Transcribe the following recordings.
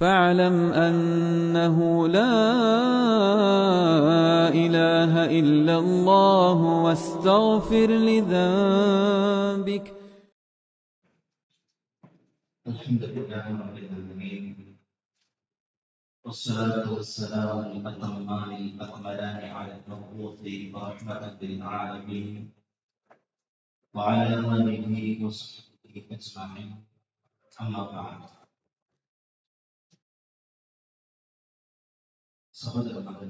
فاعلم أنه لا إله إلا الله واستغفر لذنبك. الحمد لله رب العالمين، والصلاة والسلام الأتمان الأكملان على المبعوث رحمة للعالمين وعلى آله وصحبه أجمعين. أما بعد. സഹോദരന്മാരെ,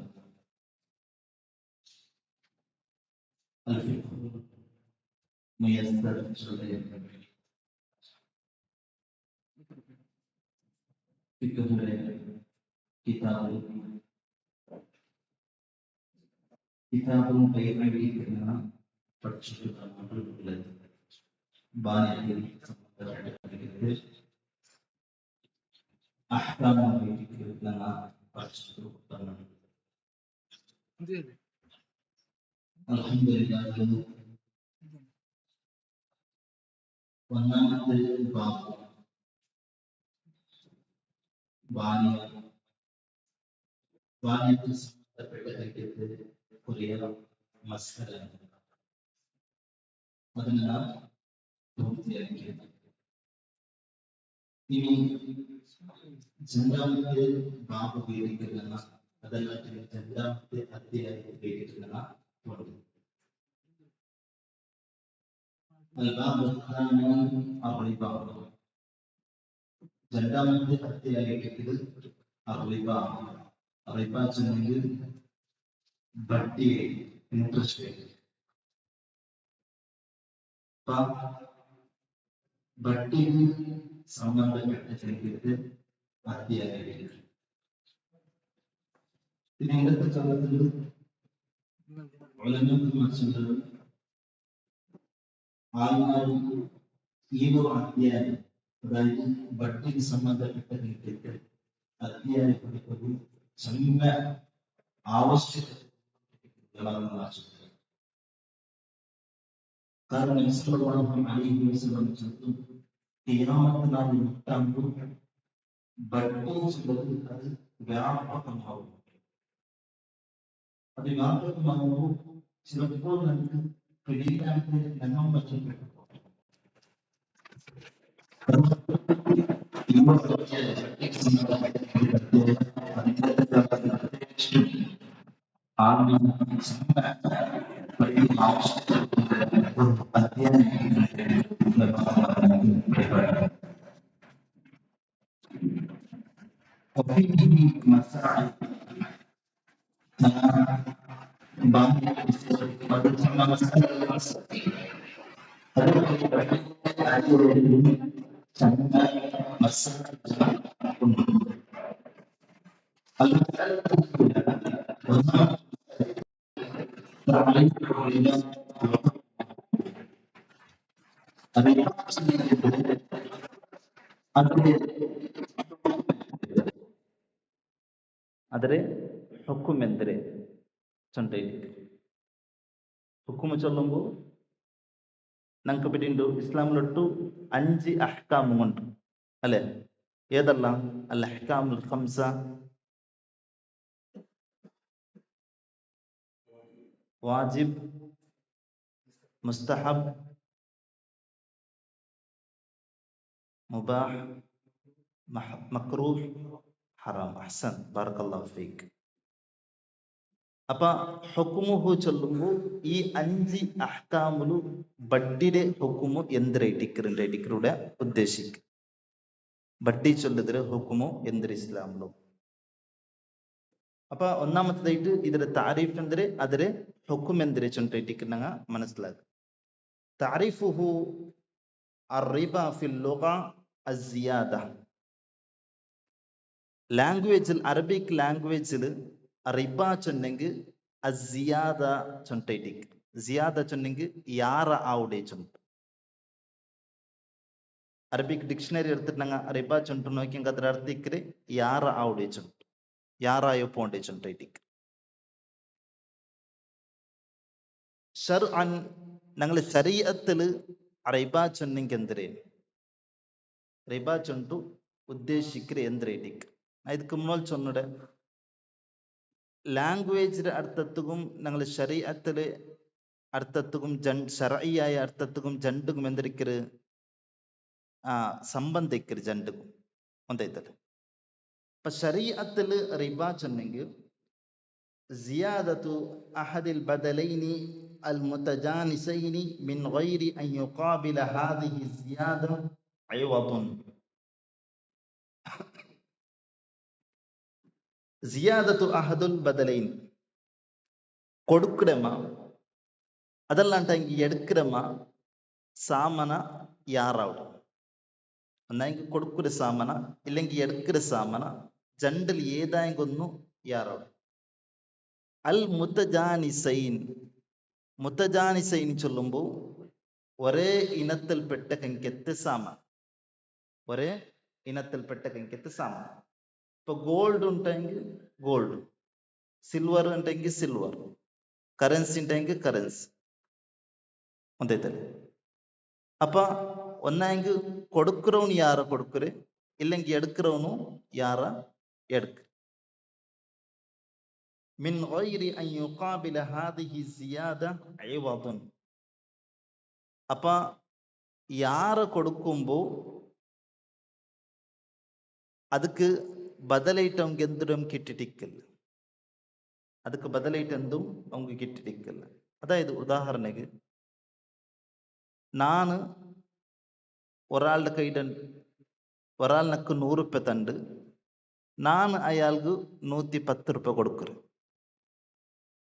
കിതാബും കൈവഴിക്കുന്ന പഠിച്ചിട്ടുള്ള ബാല്യത്തിൽ സംബന്ധമായിട്ട് അഹ്കാമുന്ന പഠിച്ചിട്ടുള്ള അൽഹംദുലില്ലാഹ് ഒന്നാമത്തെ ബാബ് ബാല്യത്തിൽ സംബന്ധപ്പെട്ട കുറേ മസ്അല അതെല്ലാം പൂർത്തിയാക്കിയത്. ഇനി രണ്ടാമത്തെ ബാബ് ഉപയോഗിക്കുന്ന അതല്ലാതെ രണ്ടാമത്തെ അധ്യായം ഉപയോഗിക്കുന്ന രണ്ടാമത്തെ അധ്യായത്തിൽ അറിവാച്ചെങ്കിൽ ബഡ്ഡി ഇൻട്രസ്റ്റ് റേറ്റ് ബഡ്ഡിക്ക് സംബന്ധപ്പെട്ട ചെയ്തിട്ട് അധ്യായത്തിൽ പിന്നെ ഇന്നത്തെ കാലത്തിൽ ഉലമാക്കൾ ആൾക്കാരും ഈ ഒരു അധ്യായം, അതായത് ബഡ്ഡിക്ക് സംബന്ധപ്പെട്ട രീതിയിൽ അധ്യായം പഠിക്കുന്നത് ചെന്ന ആവശ്യകതകളാണ്. കാരണം ഖിയാമത്ത് നാൾ മുട്ടാകുമ്പോൾ ബഡ്ഡി ചൊല്ലുന്നത് അത് വ്യാപകമാവും. അത് വ്യാപകമാകുമ്പോൾ ചിലപ്പോൾ നമുക്ക് പിടിയിലായിട്ട് ഞങ്ങൾ മറ്റും ಆದರೆ ಹುಕುಮ್ ಎಂದರೆ ಚೊಂಟೈಲಿಕ್ಕೆ ಹುಕುಮ್ ಚೊಲ್ಲುമ്പോൾ ഞങ്ങൾക്ക് പിടിയുണ്ട്. ഇസ്ലാമിലൊട്ടു 5 അഹ്കാമുണ്ട് അല്ലെ? ഏതെല്ലാം? അൽ അഹ്കാമുൽ ഖംസ, വാജിബ്, മുസ്തഹബ്, മുബാഹ്, മക്രൂഹ്, ഹറാം. അഹ്സൻ, ബറക്കല്ലാഹു ഫീക്. അപ്പൊ ഹുക്കുമുഹു ചൊല്ലുമ്പോൾ ഈ 5 അഹ്കാമുലു ബഡ്ഡിയുടെ ഹുക്കുമു എന്തിരൂടെ ഉദ്ദേശിക്കും. ബഡ്ഡി ചൊല്ലുതിരെ ഹുക്കുമു എന്തിര ഇസ്ലാമിലു. അപ്പൊ ഒന്നാമത്തേതായിട്ട് ഇതിന്റെ താരീഫ് എന്തിരെ, അതിരെ ഹുക്കും എന്തിരെ ചൊല്ലിട്ടിരിക്കുന്ന മനസ്സിലാക്കുക. താരീഫുഹു അർറിബ ഫിൽ ലുഗ അസ്സിയാദ. ലാംഗ്വേജിൽ, അറബിക് ലാംഗ്വേജിൽ റിബ ചൊന്നെങ്കിൽ അസിയാദ ചൊണ്ടിക്ക്. സിയാദ ചൊന്നെങ്കിൽ യാറ ആവുടെ ചൊണ്ട്. അറബിക് ഡിക്ഷണറി എടുത്തിട്ടുണ്ടെങ്കിൽ റിബ ചൊണ്ട് നോക്കിയെങ്കിൽ അതിന്റെ അർത്ഥിക്ക് യാറ ആവുടെ ചൊണ്ട്, യാറായോ പോണ്ടേ ചൊണ്ടിക്ക്. ഷർഅൻ ഞങ്ങൾ ശരീഅത്തിൽ റിബ ചൊന്നെങ്കിൽ എന്തിരേ? റിബ ചൊണ്ടു ഉദ്ദേശിക്കുന്ന എന്തിരേറ്റിക്ക് ಇದಕ್ಕೆ മുന്നോൽ ചൊന്നിടെ ലാംഗ്വേജിന്റെ അർത്ഥത്തും ഞങ്ങൾ ശരീഅത്തിലെ അർത്ഥത്തും ശരഈയായ അർത്ഥത്തും ജണ്ടുകും എന്തിരിക്കര് സംബന്ധിക്കര് ജണ്ടുകും ഒന്നൈതല്. ഇപ്പൊ ശരീഅത്തില് റിബ ചൊന്നെങ്കിൽ സിയാദത്തു അഹദിൽ ബദലൈനി المتجانسين من غير أن يقابل هذه الزيادة عوض. സിയാദത്തു അഹദുൽ ബദലൈൻ കൊടുക്കിടമ അതല്ലാണ്ടെങ്കിൽ എടുക്കിടമ സാമന യാറാവും. ഒന്നെങ്കിൽ കൊടുക്കൊരു സാമന ഇല്ലെങ്കിൽ എടുക്കൊരു സാമന ജണ്ടിൽ ഏതായെങ്കൊന്നു യാറാവും. അൽ മുത്തജാനിസൈൻ, മുത്തജാനിസൈൻ ചൊല്ലുമ്പോൾ ഒരേ ഇനത്തിൽപ്പെട്ട കെങ്കെത്ത് സാമന, ഒരേ ഇനത്തിൽപ്പെട്ട കെങ്കെത്ത് സാമന. ഇപ്പൊ ഗോൾഡ് ഉണ്ടെങ്കിൽ ഗോൾഡ്, സിൽവർ ഉണ്ടെങ്കിൽ സിൽവർ, കറൻസി ഉണ്ടെങ്കിൽ കറൻസി ഒന്നൈതല്ലേ. അപ്പൊ ഒന്നെങ്കിൽ കൊടുக்கிறவನು ಯಾರ കൊടുക്കரு, ഇല്ലെങ്കിൽ എടുக்கிறவನು ಯಾರ എടുക്ക്. മിൻ ഗൈരി അൻ യുഖാബില ഹാദിഹി സിയാദ ഇവദൻ. അപ്പൊ ಯಾರ കൊടുക്കുമ്പോ ಅದಕ್ಕೆ ಬದಲೈಟ್ ಅವ್ಗೆ എന്തും കിട്ടിട്ടിക്കല്ല, ಅದಕ್ಕೆ ಬದಲೈಟ್ എന്തും ಅವ್ಗೆ കിട്ടിട്ടിക്കല്ല. അതായത് ഉദാഹരണക്ക് ನಾನು ഒരാളുടെ കയ്യിൽ ഒരാളിനക്ക് 100 രൂപ തണ്ട്, ನಾನು അയാൾക്ക് 110 രൂപ കൊടുക്കರು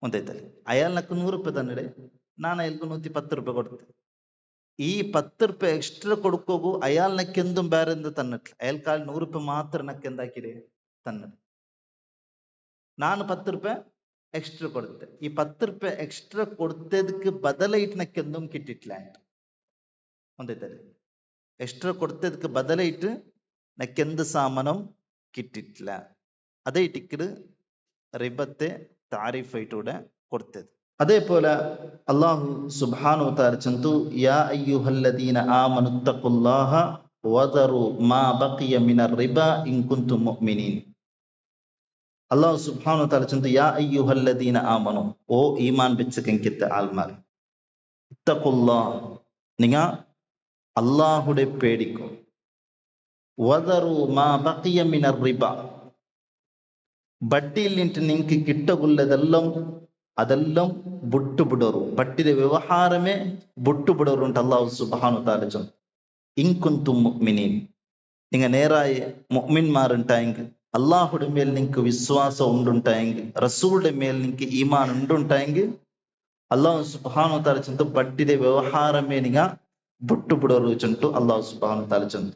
ಒಂದೈತಲ್ಲ. അയാളിനക്ക് 100 രൂപ തന്നിടെ, ನಾನು അയാൾക്ക് 110 രൂപ കൊടുത്തു. ഈ 10 രൂപ എക്സ്ട്രാ കൊടുക്കുമ്പോൾ അയാളിനക്ക് എന്തും വേറെ എന്ത് തന്നിട്ടില്ല, അയാൾക്ക് 100 രൂപ മാത്രം നക്ക് എന്താക്കിടേ തന്നിട്ട്. ನಾನು 10 രൂപ എക്സ്ട്രാ കൊടുത്തെ, ഈ 10 രൂപ എക്സ്ട്രാ കൊടുത്തതിക്ക് ബദലായിട്ട് നക്ക് എന്തും കിട്ടിയിട്ടില്ല ಒಂದೈತല്ലേ. എക്സ്ട്രാ കൊടുത്തതിക്ക് ബദലായിട്ട് നക്ക് എന്ത് സാമനം കിട്ടിയിട്ടില്ല. അതേ ടിക്കറ് റിബത്തെ താരിഫായിട്ടൂടെ കൊടുത്തത്. അതേപോലെ അല്ലാഹു സുബ്ഹാനഹു വ തആല ചന്തു യാ അയ്യുഹല്ലദീന ആമനുത്തഖുല്ലാഹ വദറു മാ ബഖിയ മിനർ റിബ ഇൻ കുൻതും മുഅ്മിനീൻ. അല്ലാഹു സുബ്ഹാനഹു വ തആല ചന്തു യാ അയ്യുഹല്ലദീന ആമനു, ഓ ഈമാൻ വെച്ച് കെങ്കിത്ത ആൾമാർ, ഇത്തഖുല്ലാഹ് നിങ്ങ അല്ലാഹുടെ പേടിക്കും, വദറു മാ ബഖിയ മിനർ റിബ ಬಡ್ಡಿയിൽ ನಿಂತು ನಿಂಗೆ കിട്ടകുള്ളതെല്ലാം അതെല്ലാം ബുട്ടുപിടറും, ബട്ടിയുടെ വ്യവഹാരമേ ബുട്ടുപിടറും ഉണ്ട് അല്ലാഹു സുബ്ഹാനഹു വ തആല ചൊന്നു. ഇൻ കുൻതും മുഅ്മിനീൻ, നിങ്ങ നേരായ മുഅ്മിൻമാരുണ്ടായെങ്കിൽ, അല്ലാഹുടെ മേൽ നിങ്ങൾക്ക് വിശ്വാസം ഉണ്ടുണ്ടായെങ്കിൽ, റസൂലുടെ മേൽ നിങ്ങൾക്ക് ഈമാൻ ഉണ്ടുണ്ടായെങ്കിൽ അല്ലാഹു സുബ്ഹാനഹു വ തആല ചൊന്നു ബട്ടിയുടെ വ്യവഹാരമേ നിങ്ങ ബുട്ടുപിടറു ചൊന്നു അല്ലാഹു സുബ്ഹാനഹു വ തആല ചൊന്നു.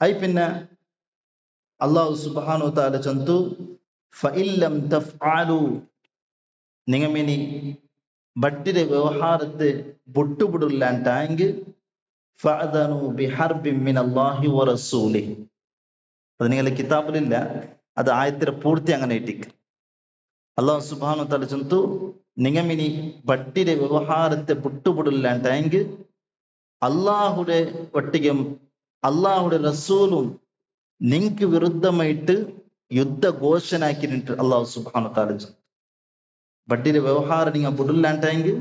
അയി പിന്നെ അല്ലാഹു സുബ്ഹാനഹു വ തആല ചൊന്നു ഫഇല്ലം തഫ്അലു, നിങ്ങമിനി ബട്ടിയുടെ വ്യവഹാരത്തെ ബുട്ടുപിടില്ലാണ്ടായെങ്കിൽ ഫഅദനു ബിഹർബിൻ മിനല്ലാഹി വറസൂലിഹി. അത് നിങ്ങളുടെ കിതാബിലില്ല, അത് ആയത്തിന്റെ പൂർത്തി അങ്ങനെ ഇട്ടിക്ക്. അല്ലാഹു സുബ്ഹാനഹു വ തആല ചൊന്നു നിങ്ങമിനി ബട്ടിയുടെ വ്യവഹാരത്തെ ബുട്ടുപിടില്ലാണ്ടായെങ്കിൽ അല്ലാഹുടെ ഒട്ടിಗೆ അല്ലാഹുടെ റസൂലും നിങ്ങൾക്ക് വിരുദ്ധമായിട്ട് യുദ്ധ ഘോഷണ ആക്കിയിട്ട് അല്ലാഹു സുബ്ഹാനഹു വ തആല ചൊന്നു. ബട്ടിയുടെ വ്യവഹാരം നിങ്ങൾ ബുടില്ലാണ്ടെങ്കിൽ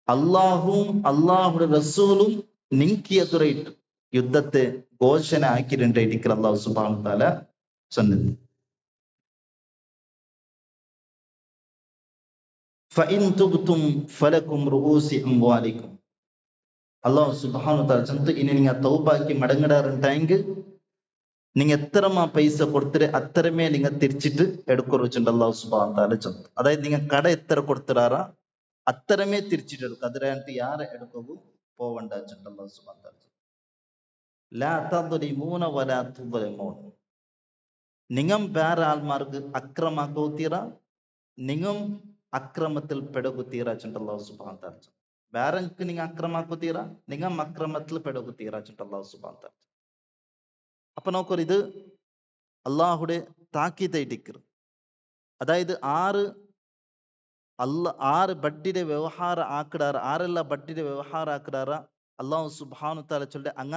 അല്ലാഹും അല്ലാഹുടെ റസൂലും നിങ്ങൾക്ക് എതിരായിട്ട് യുദ്ധത്തെ ഘോഷണ ആക്കിയിട്ട് അല്ലാഹു സുബ്ഹാനഹു വ തആല ചൊന്നത്. ഫഇൻ തുബ്തും ഫലകും റൂസി അംവാലിക്കും. അല്ലാഹു സുബ്ഹാനഹു വ തആല ചൊന്നു ഇനി നിങ്ങൾ തൗബാക്കി മടങ്ങിടാറുണ്ടെങ്കിൽ நீங்க எத்தரமா பைசா கொடுத்துரு அத்தரமே நீங்க തിരിച്ചിട്ട് എടുക്കുറ വെച്ചിട്ടുണ്ട് അല്ലാഹു സുബ്ഹാനഹു വ തആല ചൊന്നു. അതായത് നിങ്ങൾ കട എത്ര കൊടുത്തിറാറ അത്തരമേ തിരിച്ചിട്ട് എടുക്കും, അതിനായിട്ട് യാരെ എടുക്കവും പോവണ്ട വെച്ചിട്ടുണ്ട് അല്ലാഹു സുബ്ഹാനഹു വ തആല. ലാ തദ്ലിമൂന വലാ തുദ്ലിമൂൻ, നിങ്ങൾ വേറെ ആൾമാർക്ക് അക്രമാക്കോത്തീറ, നിങ്ങൾ അക്രമത്തിൽ പെടുകുത്തീറ വെച്ചിട്ടുണ്ട് അല്ലാഹു സുബ്ഹാനഹു വ തആല. വേറെക്ക് നിങ്ങൾ അക്രമാക്കോത്തീറ, നിങ്ങൾ അക്രമത്തിൽ പെടുകുത്തീറ വെച്ചിട്ടുണ്ട് അല്ലാഹു സുബ്ഹാനഹു വ തആല. അപ്പൊ നോക്കൂ, ഇത് അള്ളാഹുടെ താക്കീതായിട്ടിക്കറ്. അതായത് ആറ് ബഡ്ഡിയുടെ വ്യവഹാര ആക്കിടാറ്, ആരെല്ലാം ബഡ്ഡിയുടെ വ്യവഹാര ആക്കിടാറ അല്ലാഹു സുബ്ഹാനഹു വ തആല ചൊല്ലെ അങ്ങ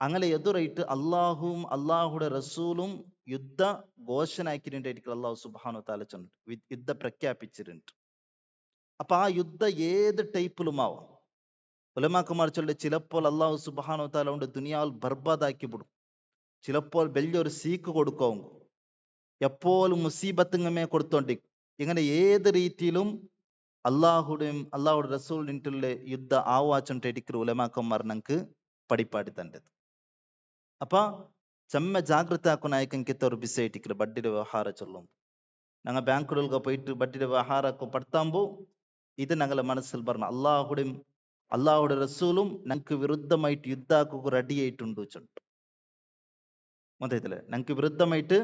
അങ്ങനെ എതിരായിട്ട് അള്ളാഹുവും അള്ളാഹുടെ റസൂലും യുദ്ധ ഘോഷണാക്കിയിട്ടുണ്ടായിരിക്കും. അള്ളാഹു സുബ്ഹാനഹു വതആല യുദ്ധ പ്രഖ്യാപിച്ചിട്ടുണ്ട്. അപ്പൊ ആ യുദ്ധ ഏത് ടൈപ്പിലുമാവാം. ഉലമാക്കന്മാർ ചൊല്ലി ചിലപ്പോൾ അള്ളാഹു സുബ്ഹാനഹു വതആല കൊണ്ട് ദുനിയാവിൽ ബർബാദാക്കി വിടും, ചിലപ്പോൾ വലിയൊരു സീക്ക് കൊടുക്കും, എപ്പോഴും മുസീബത്തിങ്ങമേ കൊടുത്തോണ്ടിരിക്കും. ഇങ്ങനെ ഏത് രീതിയിലും അള്ളാഹുടെയും അള്ളാഹുടെ റസൂലിനുള്ള യുദ്ധ ആവാച്ചുണ്ടിരിക്കുന്ന ഉലമാക്കന്മാർ ഞങ്ങൾക്ക് പടിപ്പാടി തണ്ടത്. ಅಪ್ಪ ಚೆಮ್ಮ ಜಾಗೃತಿ ಹಾಕೋ ನಾಯಕಂಕಿತ್ತವ್ರು ಬಿಸಿ ಇಟ್ಟಿಕ್ರು ಬಡ್ಡಿದ ವ್ಯವಹಾರ ಚೊಲ್ಲುಂ. நாங்கள் பேங்க்குகளுக்கு போயிட்டு பட்டிட விவகாரக்கு படுத்தாம்போ இது ഞങ്ങളെ മനസ്സിൽ പറഞ്ഞു അള്ളാഹുടെയും അള്ളാഹുടെ റസൂലും ഞങ്ങൾക്ക് വിരുദ്ധമായിട്ട് യുദ്ധാക്കുക റെഡി ആയിട്ടുണ്ട് ചൊല്ലു. മനസ്സിലെ ഞങ്ങൾക്ക് വിരുദ്ധമായിട്ട്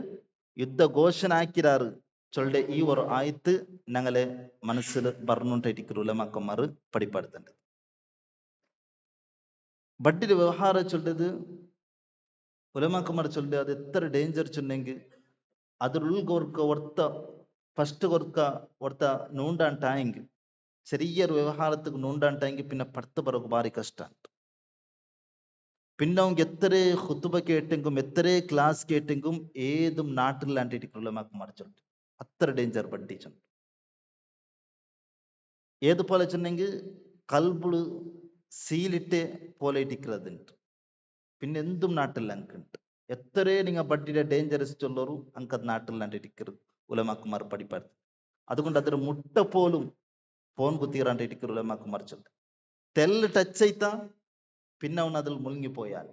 യുദ്ധ ഘോഷണ ആക്കിരാറ് ചൊല്ലെ ഈ ഒരു ആയത്ത് ഞങ്ങളെ മനസ്സിൽ പറഞ്ഞുകൊണ്ടിരിക്കുന്ന ഉലമാക്കന്മാർ പഠിപ്പാടുത്തുണ്ട്. ബഡ്ഡിയുടെ വ്യവഹാരം ചൊല്ലത് ഉലമാക്കന്മാർ ചൊല്ലി അത് എത്ര ഡേഞ്ചർ ചൊന്നെങ്കിൽ അതിലുൾക്കൊർക്ക ഒർത്ത ഫസ്റ്റ് ഒർത്ത നൂണ്ടാണ്ടായെങ്കിൽ ചെറിയൊരു വ്യവഹാരത്തിക്ക് നൂണ്ടാണ്ടായെങ്കിൽ പിന്നെ പടുത്ത പിറകു ഭാരി കഷ്ടം. പിന്നെ அவங்க എത്ര ഖുതുബ കേട്ടെങ്കും എത്ര ക്ലാസ് കേട്ടെങ്കും ഏതും നാട്ടിലാണ്ടിരിക്കുള്ള ഉലമാക്കന്മാർ ചൊല്ലി അത്ര ഡേഞ്ചർ പഠിച്ചുണ്ട്. ഏതുപോലെ ചെന്നെങ്കിൽ കൽബുള് സീലിട്ടെ പോലെ ഇരിക്കുന്നതുണ്ട്. പിന്നെ എന്തും നാട്ടിൽ അങ്കുണ്ട്. എത്രേ നിങ്ങൾ ബഡ്ഡിയുടെ ഡേഞ്ചറസ് ചൊല്ലൊരു അങ്കത് നാട്ടിലാണ്ടിരിക്കുന്നത് ഉലമാക്കന്മാർ പഠിപ്പാട്. അതുകൊണ്ട് അതൊരു മുട്ട പോലും ഫോൺ കുത്തിറാണ്ടിരിക്കുന്ന ഉലമാക്കന്മാർ ചൊല്ലി തെല്ല് ടച്ച് ചെയ്താ പിന്നെ അവൻ അതിൽ മുഴുങ്ങിപ്പോയാൽ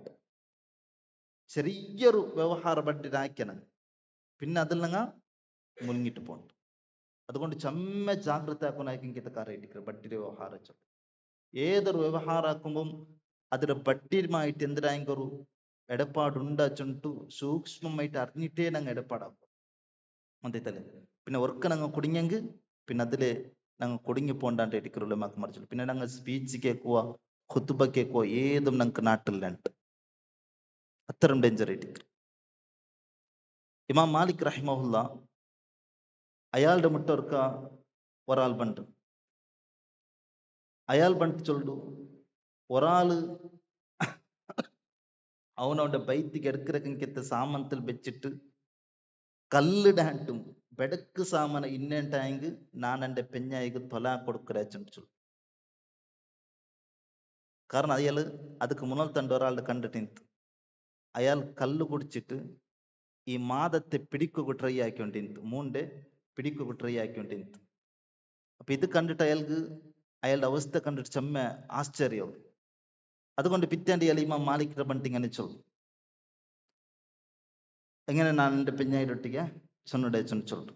ചെറിയൊരു വ്യവഹാര ബഡ്ഡിനാക്കണം പിന്നെ അതിൽ നിങ്ങൾ മുഴുങ്ങിട്ട് പോകണ്ട. അതുകൊണ്ട് ചെമ്മ ജാഗ്രത ആക്കുന്നായിക്കിങ്ങത്തെ കാര്യം ബഡ്ഡിയുടെ വ്യവഹാരം ചൊല്ലി ഏതൊരു വ്യവഹാരം ആക്കുമ്പം അതിന്റെ ബഡ്ഡിയുമായിട്ട് എന്തിനായെങ്കിൽ ഒരു ഇടപാടുണ്ടാച്ചുണ്ടു സൂക്ഷ്മമായിട്ട് അറിഞ്ഞിട്ടേ ഞങ്ങൾ ഇടപാടാക്കും. മന്ദിത്തല്ലേ പിന്നെ ഒർക്ക് ഞങ്ങൾ കുടുങ്ങിയെങ്കിൽ പിന്നെ അതില് ഞങ്ങൾ കുടുങ്ങി പോണ്ടാണ്ട് ഇരിക്കുള്ള മാക്ക് മറിച്ചു. പിന്നെ ഞങ്ങൾ സ്പീച്ച് കേൾക്കുക ഖുതുബ കേൾക്കുക ഏതും ഞങ്ങൾക്ക് നാട്ടിലുണ്ട്. അത്തരം ഡേഞ്ചർ ആയിട്ട് ഇമാം മാലിക് റഹിമഹുല്ല അയാളുടെ മുട്ടോർക്ക ഒരാൾ ബണ്ട് അയാൾ ബണ്ട് ചൊല്ലു ഒരാള് അവനവന്റെ ബൈത്തിക്ക് എടുക്കിറക്കിങ്ങത്തെ സാമനത്തിൽ വെച്ചിട്ട് കല്ലിടാണ്ടും ಬೆಡಕ್ ಸಾಮಾನ ಇನ್ನೆಂಟಾಯಂಗ್ ನಾನೆಂಡೆ പെഞ്ഞായിക്ക് തൊല കൊടുക്കരച്ചു. കാരണം അയാൾ അതുക്ക് മുന്നൽ തണ്ട് ഒരാളുടെ കണ്ടിട്ട് അയാൾ കല്ല് കുടിച്ചിട്ട് ഈ മാദത്തെ പിടിക്കുക ട്രൈ ആക്കിക്കൊണ്ടിരുന്നു. മൂണ്ടെ പിടിക്കുക ട്രൈ ആക്കിക്കൊണ്ടിരുന്നു. അപ്പൊ ഇത് കണ്ടിട്ട് അയാൾക്ക് അയാളുടെ അവസ്ഥ കണ്ടിട്ട് ചെമ്മ ആശ്ചര്യവും. അതുകൊണ്ട് പിറ്റാണ്ട് ഇയാൾ ഇമാം മാലിക്കിന്റെ പണ്ട് ഇങ്ങനെ ചൊല്ലും എങ്ങനെ ഞാൻ എൻ്റെ പെഞ്ഞായിട്ടൊട്ടിക്ക சொன்னுடே சொல்லு.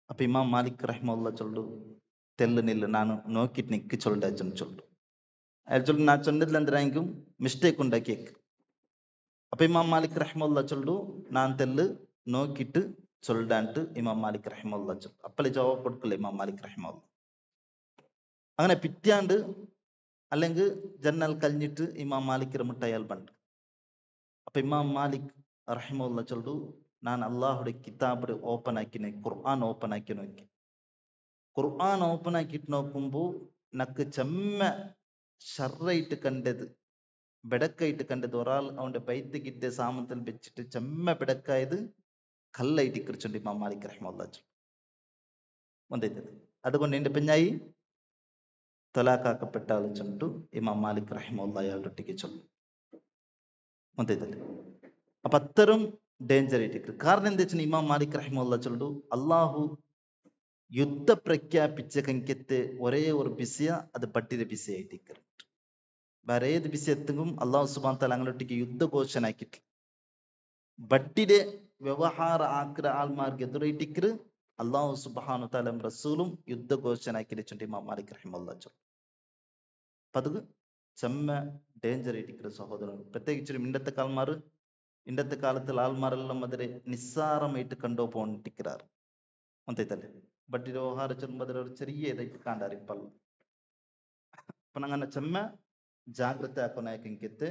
அப்ப இமாம் மாலிக் ரஹ்மத்துல்லாஹ் சொல்லு தெல்லு நில்லு நான் நோக்கிட்டு நிக்க சொல்லிட்டாச்சுன்னு சொல்லு. அயாள் சொல்லு நான் சொன்னதுல எந்திராங்கும் மிஸ்டேக் உண்டா கேக்கு. அப்ப இமாம் மாலிக் ரஹ்மத்துல்லாஹ் சொல்லு நான் தெல்லு നോക്കിയിട്ട് ചൊല്ലാണ്ട് ഇമാം മാലിക് റഹിമഹുല്ലാഹ് ചൊല്ലു. അപ്പളെ ജവാബ് കൊടുക്കില്ല ഇമാം മാലിക് റഹിമഹുല്ലാഹ്. അങ്ങനെ പിറ്റാണ്ട് അല്ലെങ്കിൽ ജന്നൽ കഴിഞ്ഞിട്ട് ഇമാം മാലിക് മുട്ടയാൽ പണ്ട്. അപ്പൊ ഇമാം മാലിക് റഹിമഹുല്ലാഹ് ചൊല്ലു ನಾನು ಅಲ್ಲಾಹುಡೆ ಕಿತಾಬ್ ಓಪನ್ ಹಾಕಿನಿ ഖുർആൻ ഓപ്പൺ ആക്കി നോക്കി. ഖുർആൻ ഓപ്പൺ ആക്കിയിട്ട് നോക്കുമ്പോ നക്ക് ചെമ്മ ഷർറായിട്ട് കണ്ടത് ബെടക്കായിട്ട് കണ്ടത് ഒരാൾ അവന്റെ ബൈത്ത് കിട്ടിയ സാമത്തിൽ വെച്ചിട്ട് ചെമ്മ ബെടക്കായത് കല്ലായിട്ട് കുറിച്ചുണ്ട് ഇമാം മാലിക് റഹ്മത്തുള്ളാഹി വന്നിട്ടത്. അതുകൊണ്ട് എന്റെ പെഞ്ഞായി തലാഖാക്കപ്പെട്ട ആൾ ചൊല്ലു ഇമാം മാലിക് റഹ്മത്തുള്ളാഹി അവരൊട്ടിക്ക് ചൊല്ലു വന്നിട്ടല്ലേ. അപ്പൊ അത്തരം ഡേഞ്ചർ ആയിട്ട് കാരണം എന്താ വെച്ചാൽ ഇമാം മാലിക് റഹിമഹുല്ലാഹ് ചൊല്ലു അള്ളാഹു യുദ്ധ പ്രഖ്യാപിച്ച കങ്കത്തെ ഒരേ ഒരു ബിസിയ അത് ബട്ടിയുടെ ബിസി ആയിട്ട് വേറെ ഏത് ബിസി എത്തും അള്ളാഹു സുബ്ഹാനഹു തആല അങ്ങോട്ടേക്ക് യുദ്ധ ഘോഷണാക്കിട്ട് ബട്ടിയുടെ വ്യവഹാര ആക്കുന്ന ആൾമാർക്ക് എതിരായിട്ട് അള്ളാഹു സുബ്ഹാനഹു തആല റസൂലും യുദ്ധ ഘോഷണാക്കിയിട്ടുണ്ട് ഇമാം മാലിക് റഹിമഹുല്ലാഹ് ചൊല്ലു. അപ്പൊ അത് ചെമ്മ ഡേഞ്ചർ ആയിട്ട് സഹോദരൻ. പ്രത്യേകിച്ചും ഇന്നത്തെ കാലത്തിൽ ആൾമാരെല്ലാം അതിനെ നിസ്സാരമായിട്ട് കണ്ടോ പോണ്ടിരിക്കാറ് മന്തല്ലേ. ബട്ടി വ്യവഹാര ചെല്ലുമ്പോൾ അതിലൊരു ചെറിയ ഇതായിട്ട് കാണാറ് ഇപ്പല്ല. അപ്പൊ അങ്ങനെ ചെമ്മ ജാഗ്രത ആക്കുന്നതിന്റെ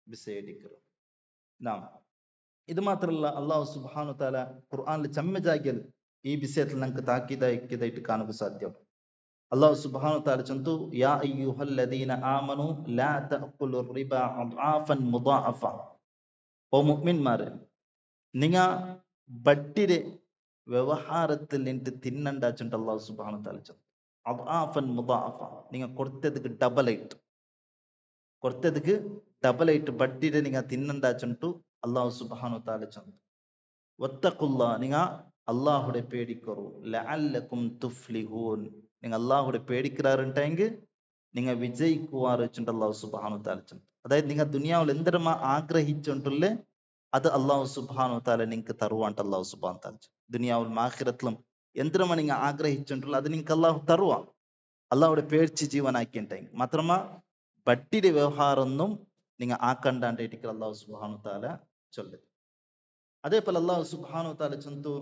വിഷയിടിക്കറ് നാം. ഇത് മാത്രമല്ല അള്ളാഹു സുബ്ഹാനഹു തആല ഖുർആനിൽ ചെമ്മ ജാഗ്യൽ ഈ വിഷയത്തിൽ നമുക്ക് താക്കീതായിട്ട് കാണുക സാധ്യം. അള്ളാഹു സുബ്ഹാനഹു തആല ചൊല്ലുന്നു യാ അയ്യുഹല്ലദീന ആമനു ലാ തഅകുലുർ റിബ അദ്ആഫൻ മുദാഅഫ ഓ മുഅ്മിൻമാരെ, നിങ്ങ ബട്ടിരെ വ്യവഹാരത്തിൽ നിന്നിട്ട് തിന്നണ്ടാച്ചുണ്ട് അള്ളാഹു സുബ്ഹാനഹു തആല ചൊല്ലുന്നു. അദ്ആഫൻ മുദാഅഫ, നിങ്ങ കൊടുത്തതിക്ക് ಡಬಲ್ ಐಟ್ ಬಡ್ಡಿಡೆ ನಿಂಗ ತಿನ್ನಂದಾಚುಂಟು ಅಲ್ಲಾಹು ಸುಬ್ಹಾನಹು ತಆಲ ಚಂದು. ವತ್ತಖುಲ್ಲಾ, ನಿಂಗ അള്ളാഹുടെ പേടിക്കറു. ലഅല്ലക്കും തുഫ്ലിഹൂൻ, നിങ്ങൾ അള്ളാഹുടെ പേടിക്കാറുണ്ടെങ്കിൽ നിങ്ങൾ വിജയിക്കുവാറ് വെച്ചിട്ട് അള്ളാഹു സുബ്ഹാനഹു തആല ചൊല്ലുന്നു. അതായത് നിങ്ങൾ ദുനിയാവിൽ എന്തെല്ലാം ആഗ്രഹിച്ചുകൊണ്ടുള്ളേ അത് അള്ളാഹു സുബ്ഹാനഹു തആല നിങ്ങൾക്ക് തരുവാണ്ട് അള്ളാഹു സുബ്ഹാനഹു തആല ചൊല്ലുന്നു. ദുനിയാവിൽ ആഖിറത്തിലും എന്തെല്ലാം നിങ്ങൾ ആഗ്രഹിച്ചുകൊണ്ടുള്ള അത് നിങ്ങൾക്ക് അള്ളാഹു തരുവാ, അള്ളാഹുടെ പേടിച്ച് ജീവനാക്കിയിട്ടുണ്ടെങ്കിൽ മാത്രമാ ബട്ടിയുടെ വ്യവഹാരമൊന്നും നിങ്ങൾ ആക്കണ്ടാണ്ടിരിക്കുക അള്ളാഹു സുബ്ഹാനഹു തആല ചൊല്ലുന്നു. അതേപോലെ അള്ളാഹു സുബ്ഹാനഹു തആല ചൊല്ലുന്നു,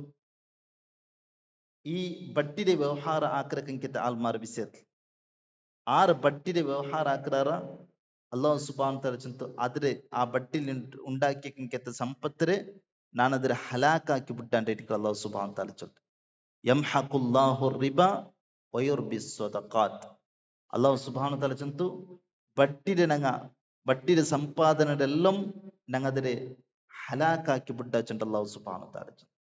ಈ ಬಟ್ಟಿದೆ ವ್ಯವಹಾರ ಆಕ್ರಕಂಕಿತ ಆಲ್ಮಾರ್ ವಿಷಯത്തിൽ ആറ് ബട്ടിയുടെ വ്യവഹാരം ആക്രാറ അള്ളാഹു സുബ്ഹാനഹു തആല ചൊല്ലുന്നു, അതിരെ ആ ബട്ടിൽ ഉണ്ടാക്കിയ സമ്പത്തിരെ ನಾನದ್ರ ಹಲಾಕಾಕಿ ಬಿಟ್ಟಾಂಟಿಟ್ಟು ಅಲ್ಲಾಹು ಸುಬ್ಹಾನಹು ತಆಲ ಚೊಲ್ಲು. ಯಮ್ಹಕುಲ್ಲಾಹು ರಿಬ ವಯುರ್ಬಿ ಸ್ವದಕಾತ್, ಅಲ್ಲಾಹು ಸುಬ್ಹಾನಹು ತಆಲ ಚೊಲ್ಲು, ಬಟ್ಟಿರ ಸಂಪಾದನೆಡೆಲ್ಲಂ ನಂಗದರೆ ഹലാക്കാക്കി ಬಿಟ್ಟಾಚಂಟ അല്ലാഹു സുബ്ഹാനഹു തആല ചൊല്ಲು.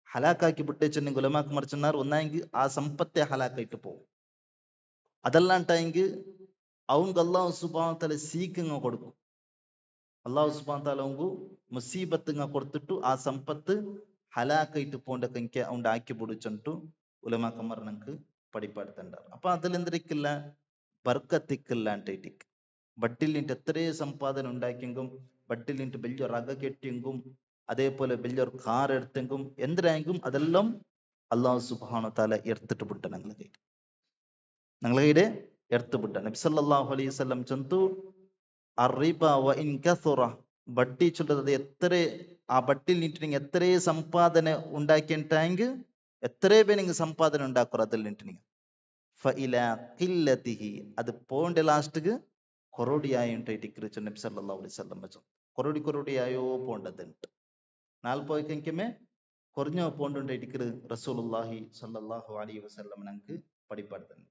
ഹലാക്കാക്കി ಬಿಟ್ಟೇಚನ್ನ ഉലമാക്കന്മാർ ചെന്നാർ, ഒന്നെങ്കിൽ ആ സമ്പത്തെ ഹലാക്കായിട്ട് പോകും, അതല്ലാണ്ടെങ്കിൽ அவங்க അല്ലാഹു സുബ്ഹാനഹു തആല സീക്കിങ്ങ കൊടുക്കും. അല്ലാഹു സുബ്ഹാനഹു തആല അവଙ୍କୁ മുസീബത്തുങ്ങ കൊടുത്തിട്ടു ആ സമ്പത്ത് ഹലാക്കായിട്ട് പോണ്ടൊക്കെ അവണ്ട് ആക്കി പൊടിച്ചോണ്ടു ഉലമാക്കന്മാർ നമുക്ക് പഠിപ്പാടുത്തുണ്ടാറ്. അപ്പൊ അതിലെന്തിരിക്കില്ല, ബർക്കത്തിക്കില്ല ಅಂಟೈಟಿಕ್. ബട്ടിൽ നിന്നിട്ട് എത്രയേ സമ്പാദന ഉണ്ടാക്കിയെങ്കും, ബട്ടിൽ നിന്നിട്ട് വലിയൊരു അക കെട്ടിയെങ്കും, അതേപോലെ വലിയൊരു കാർ എടുത്തെങ്കും എന്തിനായെങ്കും അതെല്ലാം അല്ലാഹു സുബ്ഹാനഹു തആല എടുത്തിട്ട് വിട്ട ഞങ്ങളുടെ എടുത്തു വിട്ട. നബി സല്ലല്ലാഹു അലൈഹി വസല്ലം ചൊല്ലുന്നു, അർറിബ വ ഇൻ കസുറ, ബട്ടി ചൊല്ലത് എത്ര ആ ബട്ടിൽ നിന്നിട്ട് നിങ്ങൾ എത്രയേ സമ്പാദന ഉണ്ടാക്കിയിട്ടെങ്കിൽ എത്രയേ പേര് നിങ്ങൾ സമ്പാദന ഉണ്ടാക്കുറ അതിൽ നിന്നിട്ട് നിങ്ങൾ ഫഇലാ ഖില്ലതിഹി, അത് പോണ്ട ലാസ്റ്റിക്ക് കൊറോടിയായിട്ട് നബി സല്ലല്ലാഹു അലൈഹി വസല്ലം കൊറോടിയായോ പോണ്ടതുണ്ട്. നാൽപ്പോയ്ക്കെങ്കമേ കുറഞ്ഞോ പോണ്ടുണ്ടായിട്ട് റസൂലുള്ളാഹി സല്ലല്ലാഹു അലൈഹി വസല്ലം ഞങ്ങൾക്ക് പഠിപ്പാടുത്തുണ്ട്.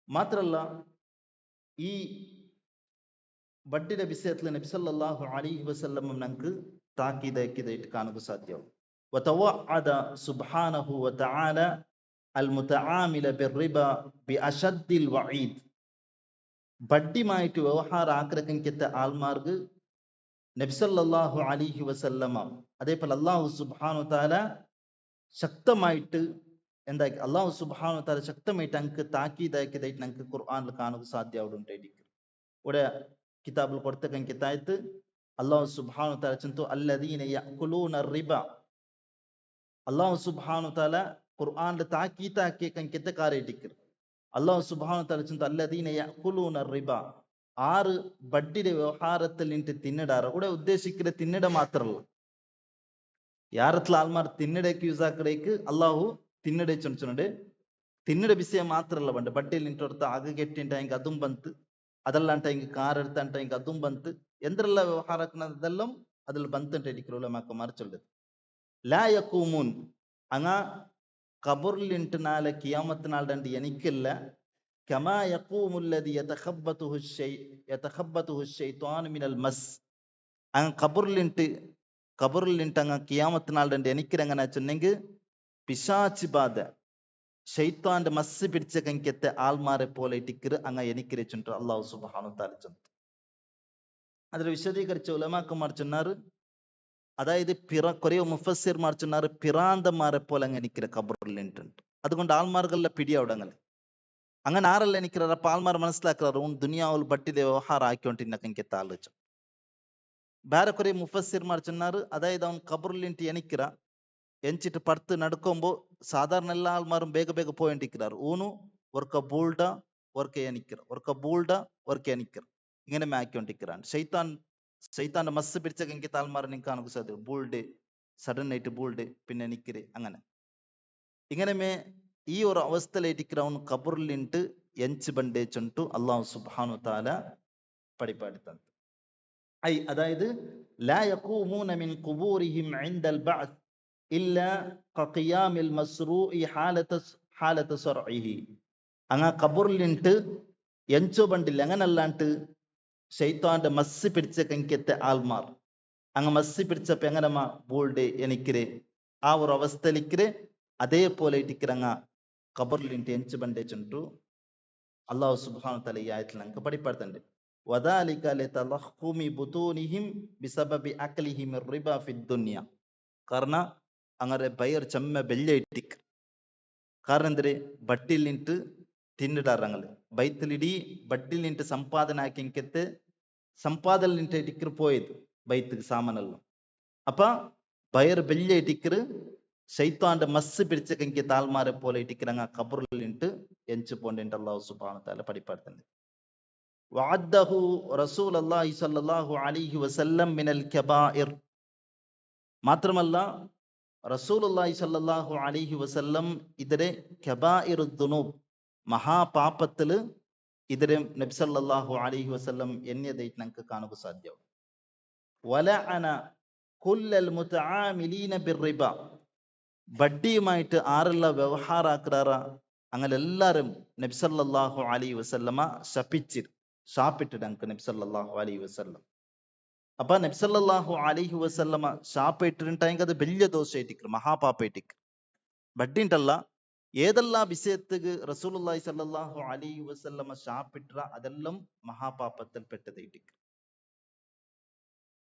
മാത്രല്ല ഈ ബട്ടിയുടെ വിഷയത്തിൽ നബി സല്ലല്ലാഹു അലൈഹി വസല്ലം ഞങ്ങൾക്ക് താക്കീതാക്കിയതായിട്ട് കാണുക സാധ്യമാവും. വതവഅദ സുബ്ഹാനഹു വതആല അൽമുതആമില ബിർറിബ ബിഅശദ്ദിൽ വഈദ്, ബഡ്ഡിയുമായിട്ട് വ്യവഹാരം ആക്രമിക്കത്തെ ആൾമാർക്ക് നബി സല്ലല്ലാഹു അലൈഹി വസല്ലമ അതേപോലെ അല്ലാഹു സുബ്ഹാനഹു തആല ശക്തമായിട്ട് എന്താക്കി, അല്ലാഹു സുബ്ഹാനഹു തആല ശക്തമായിട്ട് ഞങ്ങൾക്ക് താക്കീതാക്കിയതായിട്ട് ഞങ്ങൾക്ക് ഖുർആനിൽ കാണുക സാധ്യമാവുണ്ടായിരിക്കും. ഇവിടെ കിതാബിൽ കൊടുത്തക്കಂಗೆ ತಾಯ್ತು അല്ലാഹു സുബ്ഹാനഹു തആല ചൊല്ലുന്നു, അല്ലദീന യഅകുലൂന റിബ, അല്ലാഹു സുബ്ഹാനഹു തആല ഖുർആനിൽ താക്കീതാക്കിയക്കಂಗೆ കാരേട്ടിക്കർ. അല്ലാഹു സുബ്ഹാനഹു തആല ചൊല്ലുന്നു, അല്ലദീന യഅകുലൂന റിബ, ആറ് ബഡ്ഡിയുടെ വ്യവഹാരത്തിൽ നിന്നിട്ട് തിന്നിടാറ്. ഇവിടെ ഉദ്ദേശിക്കുന്ന തിന്നിട മാത്രമല്ല, ಯಾರತ್ಲ ಆಲ್ಮಾರ್ ತಿನ್ನಡಕ್ಕೆ ಯೂಸ್ ಆಕಡೇക്ക് അല്ലാഹു ತಿನ್ನಡೆ ಚೊಂಚುನಡೆ ತಿನ್ನಡ ವಿಷಯ ಮಾತ್ರ ಅಲ್ಲ ಬಂಡೆ ಬಡ್ಡಿಯಲ್ಲಿ ನಿಂಟೊಡ್ತ ಆಗಗೆಟ್ಟಿಂಟ ಹಿಂಗೆ അതും ಬಂತು, ಅದಲ್ಲಂಟ ಹಿಂಗೆ ಕಾರ್ എടുത്തಂಟ ಹಿಂಗೆ അതും ಬಂತು, ಎಂದ್ರೆಲ್ಲ ವ್ಯವಹಾರಕ್ಕನದೆಲ್ಲಂ അതിൽ ಬಂತಂಟ ಇಡಿಕರು ಉಲಮಾಕಮಾರ್ ಚೊಲ್ಲದು. ലാ യഖൂമൂൻ, അങ്ങ ഖബറിലിട്ട് നാളെ ഖിയാമത്ത് നാളുടെ എനിക്കില്ല. കമാ യഖൂമുല്ലദി യതഖബ്ബതുഹു ശൈത്വാനു മിനൽ മസ്, അങ്ങ് ഖബറിലിട്ട് അങ്ങ് ഖിയാമത്ത് നാളുടെ എനിക്കിരങ്ങനെ ചെന്നെങ്കിൽ പിശാചി ബാധ ഷൈത്താന്റെ മസ് പിടിച്ച കങ്കത്തെ ആൾമാരെ പോലെ ഇട്ടിക്കര് അങ്ങ് എനിക്കിരെ ചൊല്ലുന്നു അല്ലാഹു സുബ്ഹാനഹു തആല ചൊല്ലുന്നു. അതിൽ വിശദീകരിച്ച ഉലമാക്കന്മാർ ചൊന്നാറ്, അതായത് കുറേ മുഫസ്സിർമാർ ചൊന്നാറ് പിറാന്തന്മാരെ പോലെ അങ്ങ് എനിക്കിര ഖബറിൽ നിന്നിട്ടുണ്ട്. അതുകൊണ്ട് ആൾമാർക്കെല്ലാം പിടിയാവിടങ്ങനെ അങ്ങനെ ആറല്ല എനിക്കിറാർ. അപ്പൊ ആൾമാർ മനസ്സിലാക്കാറ് ദുനിയാവിൽ ബട്ടിലെ വ്യവഹാരം ആക്കിക്കൊണ്ടിരിക്കുന്ന ആലോചന. ಬೇರೆ ಕೊರೆ ಮುಫസ്സിರ್ಮಾರ್ ಚೊನ್ನಾರು, ಅದಾയത് ಅವನ್ ಕಬರ್ಲಿಂಟಿ ಎಣಿಕ್ಕಿರ ಎಂಚಿಟ್ಟು ಪಡ್ತು ನಡ್ಕೊಂಬೋ ಸಾಧಾರಣ ಎಲ್ಲ ಆಲ್ಮಾರು ಬೇಗ ಬೇಗ പോയിട്ടിരിക്കാറ്. ഊണു ഒർക്ക ബൂൾഡ ഒർക്ക എണിക്കർ ഇങ്ങനെ മാക്കിക്കൊണ്ടിരിക്കാണ്. ഷൈത്താന്റെ മസ് പിടിച്ച കെങ്കി താൽമാർ നിങ്ങൾക്ക് കാണുക സാധ്യത. ബൂൾഡ് സഡൻ ആയിട്ട് ബൂൾഡ് പിന്നെ എണിക്കര് അങ്ങനെ ഇങ്ങനെ ഈ ഒരു അവസ്ഥയിലേറ്റിക്കിற ಅವನು ಕಬರ್ಲಿಂಟು ಎಂಚು ಬಂಡೆ ಚೊಂಟು ಅಲ್ಲಾಹು ಸುಬ್ಹಾನಹು ತಆല പഠിപ്പാടുത്തത്. അതായത് ലാ യഖൂമൂന മിൻ ഖുബൂരിഹിം ഇൻദൽ ബഅസ് ഇല്ലാ ഖഖിയാമിൽ മസ്റൂഇ ഹാലത സർഇഹി, അങ്ങ ഖബറിലിട്ട് എഞ്ചോ ബണ്ടില്ല അങ്ങനല്ലാണ്ട് ഷെയ്ത്താന്റെ മസ്സി പിടിച്ച കങ്കിത്തെ ആൾമാർ അങ്ങ് മസ്സി പിടിച്ചപ്പോ എങ്ങനമ്മ ബോൾഡ് എനിക്കരെ ആ ഒരു അവസ്ഥയിലിക്കരെ അതേപോലെ ഇട്ടിക്കിറങ്ങ കബറിലിട്ട് ఎంచి బండేచుంటూ అల్లాహ్ సుబ్హానహు తఆలా ఈ ఆయతలు అంక పడిపడుతుంది వదాలిక లితలహుమి బుతూనిహిం బిసబబి అక్లిహిం రిబా ఫిద్ దునియా കാരണം അങ്ങനെ ബയർ ചെമ്മ ബെല്ലയിട്ടിക്ക് കാരണം എന്തൊരു ബട്ടിൽ നിന്നിട്ട് തിന്നിടാറങ്ങള് ബൈത്തിലിടി ബട്ടിൽ നിന്നിട്ട് സമ്പാദന ആക്കിയെങ്കത്ത് സമ്പാദന നിന്നിട്ട് ഇട്ടിക്കർ പോയത് ബൈത്തുക്ക് സാമാനെല്ലാം അപ്പ ബയർ ബെല്യ ഇട്ടിക്കർ ഷൈത്താന്റെ മസ് പിടിച്ച കെങ്കി താൽമാരെ പോലെ ഇട്ടിക്കരങ്ങ കബറിൽ നിന്നിട്ട് ఎంచి പോണ്ടിട്ട് അല്ലാഹു സുബ്ഹാനഹു തആല പഠിപ്പാടുന്നുണ്ട് വഅദ്ദഹു റസൂലുള്ളാഹി സ്വല്ലല്ലാഹു അലൈഹി വസല്ലം മിനൽ കബായിർ മാത്രമല്ല റസൂലുള്ളാഹി സ്വല്ലല്ലാഹു അലൈഹി വസല്ലം ഇതിരെ കബായിർ ദുനൂബ് മഹാപാപത്തില് ഇതിരെ നബി സല്ലല്ലാഹു അലൈഹി വസല്ലം എണ്ണിയതായിട്ട് നമുക്ക് കാണുക സാധ്യവും വലഅന കുല്ലൽ മുതആമിലീന ബിർറിബ ബഡ്ഡിയുമായിട്ട് ആരെല്ലാം വ്യവഹാരാക്കാറ അങ്ങനെ എല്ലാരും നബി സല്ലല്ലാഹു അലൈഹി വസല്ലമ ശാപ്പിട്ടിട്ട് നമുക്ക് നബി സല്ലല്ലാഹു അലൈഹി വസല്ലം അപ്പൊ നബി സല്ലല്ലാഹു അലൈഹി വസല്ലമ ശാപ്പിട്ടിട്ടുണ്ടെങ്കിൽ അത് വലിയ ദോഷമായിട്ടിക്കും മഹാപാപ്പായിട്ടിക്കും ബഡ്ഡിണ്ടല്ല ഏതെല്ലാം വിഷയത്തുക്ക് റസൂലുള്ളാഹി സല്ലല്ലാഹു അലൈഹി വസല്ലമ ശാപ്പിട്ട അതെല്ലാം മഹാപാപത്തിൽ പെട്ടതായിട്ടിക്കും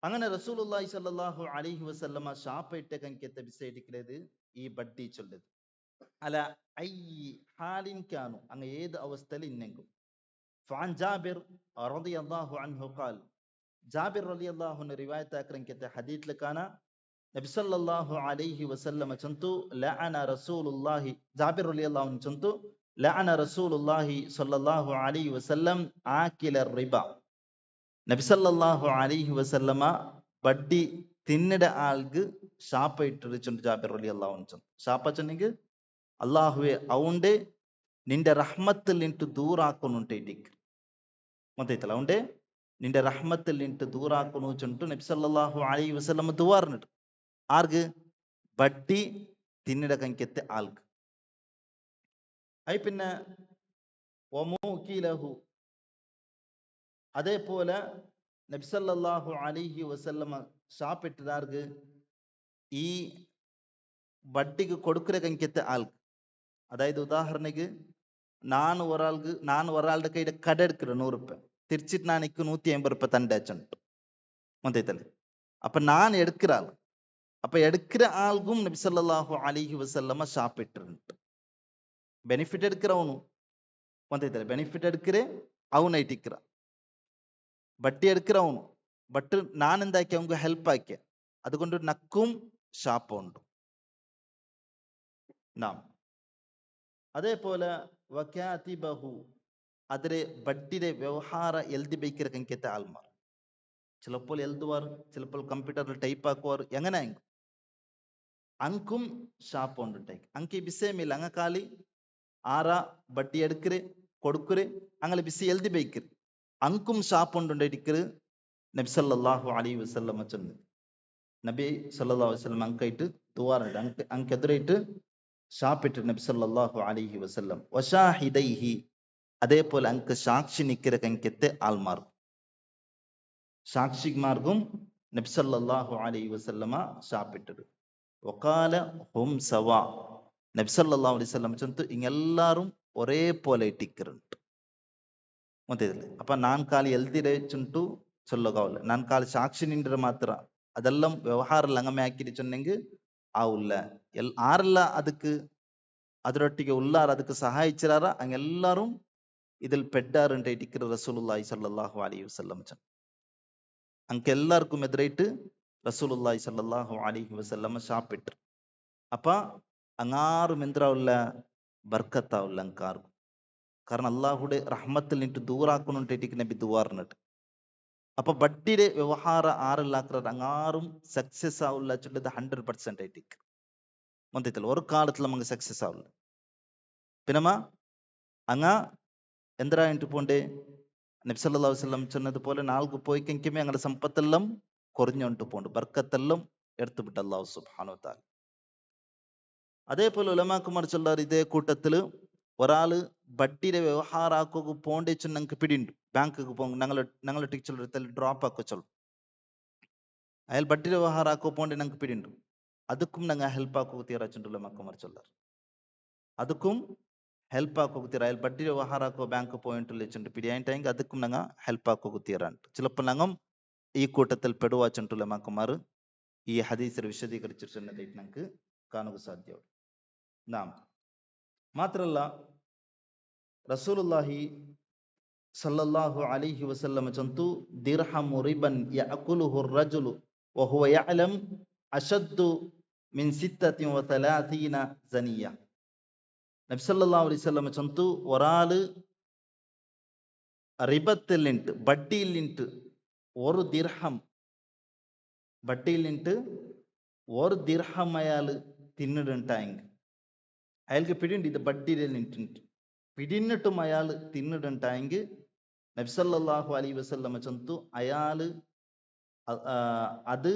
അങ്ങനെ റസൂലുള്ളാഹി സ്വല്ലല്ലാഹു അലൈഹി വസല്ലമ ഷാപ്പയിട്ട കങ്കത്തെ വിസയിടിക്കുന്നത് ഈ ബഡ്ഡി ചൊല്ലത് അല ഐ ഹാലിൻ കാനു അങ്ങ് ഏത് അവസ്ഥയിൽ ഇന്നെങ്കും ഫാൻ ജാബിർ റളിയല്ലാഹു അൻഹു ഖാൽ ജാബിർ റളിയല്ലാഹു അൻഹു റിവായത്ത് ആക്കറങ്കത്തെ ഹദീത്തിൽ കാന നബി സല്ലല്ലാഹു അലൈഹി വസല്ലമ ചന്തു ലഅന റസൂലുള്ളാഹി ജാബിർ റളിയല്ലാഹു അൻഹു ചന്തു ലഅന റസൂലുള്ളാഹി സ്വല്ലല്ലാഹു അലൈഹി വസല്ലം ആകില റിബ നബി സല്ലല്ലാഹു അലൈഹി വസല്ലമ ബഡ്ഡി തിന്നിട ആൾക്ക് ശാപ്പ ഇട്ടിരിച്ചുണ്ട് ജാബിർ റളിയല്ലാഹു അൻഹു ശാപ്പ ചെന്നെങ്കിൽ അള്ളാഹുവെ അവന്റെ നിന്റെ റഹ്മത്തിൽ നിന്നിട്ട് ദൂറാക്കുന്നുണ്ടേക്ക് മൊത്തത്തില് അവന്റെ നിന്റെ റഹ്മത്തിൽ നിന്നിട്ട് ദൂറാക്കുന്നു ചൊന്നിട്ട് നബി സല്ലല്ലാഹു അലൈഹി വസല്ലമ ദുആറിനിട്ട് ആർക്ക് ബഡ്ഡി തിന്നിട കങ്കത്തെ ആൾക്ക് പിന്നെ വമൂകിലഹു അതേപോലെ നബി സല്ലല്ലാഹു അലൈഹി വസല്ലമ ഷാപ്പിട്ടാർക്ക് ഈ ബഡ്ഡിക്ക് കൊടുക്കുന്ന കങ്കത്തെ ആൾക്ക് അതായത് ഉദാഹരണക്ക് ನಾನು ഒരാളുടെ കയ്യിൽ കട എടുക്കില്ല 100 രൂപ തിരിച്ചിട്ട് ನಾನು 150 രൂപ തന്റെ അച്ഛനുണ്ട് മൊത്തത്തില് അപ്പൊ ഞാൻ എടുക്കുന്ന ആൾ അപ്പൊ എടുക്കുന്ന ആൾക്കും നബി സല്ലല്ലാഹു അലൈഹി വസല്ലമ ഷാപ്പിട്ടിട്ടുണ്ട് ಬೆನಿಫಿಟ್ എടുக்கிறവನು മൊത്തത്തില് ಬೆನಿಫಿಟ್ എടുക്കರೆ ಅವನೈಟಿಕ್ರ ಬಟ್ಟಿ എടുக்கிறവನು ಬಟ್ ನಾನು എന്താക്കി അവങ്ക ഹെൽപ്പ് ആക്കിയ അതുകൊണ്ട് നക്കും ഷാപ്പുണ്ട് നാം അതേപോലെ വകാതിബഹു അതിരെ ബഡ്ഡിയുടെ വ്യവഹാര എഴുതി ബൈക്കിற കങ്കത്തെ ആൾമാർ ചിലപ്പോൾ എഴുതുവാർ ചിലപ്പോൾ കമ്പ്യൂട്ടറിൽ ടൈപ്പ് ആക്കുവാർ എങ്ങനെ അങ്കും ഷാപ്പ് ഉണ്ടുണ്ടായി അങ്കി ബിസേമില്ല അങ്ങ കാലി ആറാ ബഡ്ഡി എടുക്കര് കൊടുക്കര് അങ്ങനെ ബിസി എഴുതി ബൈക്കര് അങ്കും ഷാപ്പ് ഉണ്ടുണ്ടായിരിക്കര് നബി സല്ലല്ലാഹു അലൈഹി വസല്ലം ചെന്ന് നബി സല്ലല്ലാഹു അലൈഹി വസല്ലം അങ്കായിട്ട് ദുആറുണ്ട് അങ്കെതിരായിട്ട് ഷാപ്പിട്ട് നബി സല്ലല്ലാഹു അലൈഹി വസല്ലം വശാഹിദൈഹി അതേപോലെ അങ്ക് സാക്ഷി നിൽക്കിற കങ്കത്തെ ആൾമാർ സാക്ഷിമാർക്കും നബി സല്ലല്ലാഹു അലൈഹി വസല്ലമ ഷാപ്പിട്ടത് വഖാല ഹും സവാ നബി സല്ലല്ലാഹു അലൈഹി വസല്ലം ചന്തു ഇങ്ങെല്ലാരും ഒരേ പോലെ ഇട്ടിക്കറുണ്ട് മൊത്തത്തില് അപ്പൊ ನಾನ್ ಕಾಲಿ ಎಲ್ದಿರೆ ಚುಂಟು ಚೊಲ್ಲೋಗಾವಲ್ಲ ನಾನ್ ಕಾಲಿ ಸಾಕ್ಷಿ ನಿಂಡ್ರೆ ಮಾತ್ರ ಅದೆಲ್ಲಂ ವ್ಯವಹಾರ ಲಂಗಮೆ ಹಾಕಿರಿ ಚೊನ್ನೆಂಗ್ ಆವುಲ್ಲ ಆರೆಲ್ಲ ಅದಕ್ಕೆ ಅದರೊಟ್ಟಿಗೆ ಉಲ್ಲಾರ ಅದಕ್ಕೆ ಸಹಾಯಿಸಿರಾರ ಹಂಗೆಲ್ಲಾரும் ഇതിൽ പെട്ടാറുണ്ട് ഇടിക്കർ റസൂലുള്ളാഹി സ്വല്ലല്ലാഹു അലൈഹി വസല്ലം അങ്ക് എല്ലാവർക്കും എതിരായിട്ട് റസൂലുള്ളാഹി സ്വല്ലല്ലാഹു അലൈഹി വസല്ലം ഷാപ്പിട്ട് അപ്പ അങ്ങാറും എന്തിരാവില്ല ബർക്കത്താവില്ല അങ്കാർക്കും കാരണം അള്ളാഹുടെ റഹ്മത്തിൽ നിന്നിട്ട് ദൂറാക്കുന്നുണ്ടേക്ക് നബി ദുആറിനിട്ട് അപ്പൊ ബഡ്ഡിയുടെ വ്യവഹാര ആറെല്ലാക്കർ അങ്ങാറും സക്സസ് ആവില്ല ചൊല്ലത് 100% ആയിട്ടേക്ക് മൊത്തത്തിൽ ഒരു കാലത്തിൽ നമുക്ക് സക്സസ് ആവില്ല പിന്നമ്മ അങ്ങ എന്തരായിട്ട് പോണ്ടേ നബി സല്ലല്ലാഹു അലൈഹി വസല്ലം சொன்னதுപോലെ നാൾക്ക് പോയി കെങ്കിമേ അങ്ങനെ സമ്പത്തെല്ലാം കുറഞ്ഞോണ്ട് പോണ്ട് ബർക്കത്തെല്ലാം എടുത്തു വിട്ട അല്ലാഹു സുബ്ഹാനഹു വ തആല അതേപോലെ ഉലമാക്കുമാർ ചൊല്ലാർ ഇതേ കൂട്ടത്തില് ഒരാള് ബഡ്ഡിയുടെ വ്യവഹാരാക്കു പോണ്ടേച്ചു ഞങ്ങൾക്ക് പിടിയുണ്ട്. ബാങ്കുക്ക് പോകും, ഞങ്ങളെ ടീച്ചർ ഡ്രോപ്പ് ആക്കച്ചോളൂ. അയാൾ ബഡ്ഡിയുടെ വ്യവഹാരാക്കു പോണ്ടേ ഞങ്ങൾക്ക് പിടിയുണ്ട്. ಅದಕ್ಕೂ ನಂಗೆ ಹೆಲ್ಪ್ ಆಕೋಗ್ತೀರ ಚಂಡುಲ್ಲ ಮಕ್ಕ ಮರ್ಚೊಲ್ಲಾರ. ಅದಕ್ಕೂ ಹೆಲ್ಪ್ ಆಕೋಗ್ತೀರ. ಅಯ್ಯಲ್ಲಿ ಬಡ್ಡಿ ವ್ಯವಹಾರ ಹಾಕೋ ಬ್ಯಾಂಕ್ പോയിന്റ് ചുണ്ട് പിടിയായിട്ടെങ്കിൽ അതുക്കും ഞങ്ങൾ ഹെൽപ്പ് ആക്കുകയാണ്. ചിലപ്പോൾ ഞങ്ങൾ ഈ കൂട്ടത്തിൽ പെടുവാ ചുണ്ടുള്ള മക്കന്മാർ ഈ ഹദീസിൽ വിശദീകരിച്ചിട്ടുള്ളതായിട്ട് ഞങ്ങൾക്ക് കാണുക സാധ്യമാണ്. നാം മാത്രമല്ല റസൂലുള്ളാഹി സല്ലല്ലാഹു അലൈഹി വസല്ലം ചന്തു ദിർഹമു റിബൻ യഅകുലുഹു റജുലു വഹുവ യഅലം അശദ്ദു മിൻ 36 സനിയ. നബി സല്ലല്ലാഹു അലൈഹി വസല്ലം ചന്തു ഒരാള് റിബത്തിലിട്ട് ബഡ്ഡിയിലിട്ട് ഒരു ദിർഹം ബഡ്ഡിയിലിട്ട് ഒരു ദിർഹം അയാൾ തിന്നിടുണ്ടായെങ്കിൽ അയാൾക്ക് പിടിയുണ്ട് ഇത് ബഡ്ഡിയിലിട്ട് പിടിന്നിട്ടും അയാൾ തിന്നിടുണ്ടായെങ്കിൽ നബി സല്ലല്ലാഹു അലൈഹി വസല്ലം ചന്തു അയാള് അത്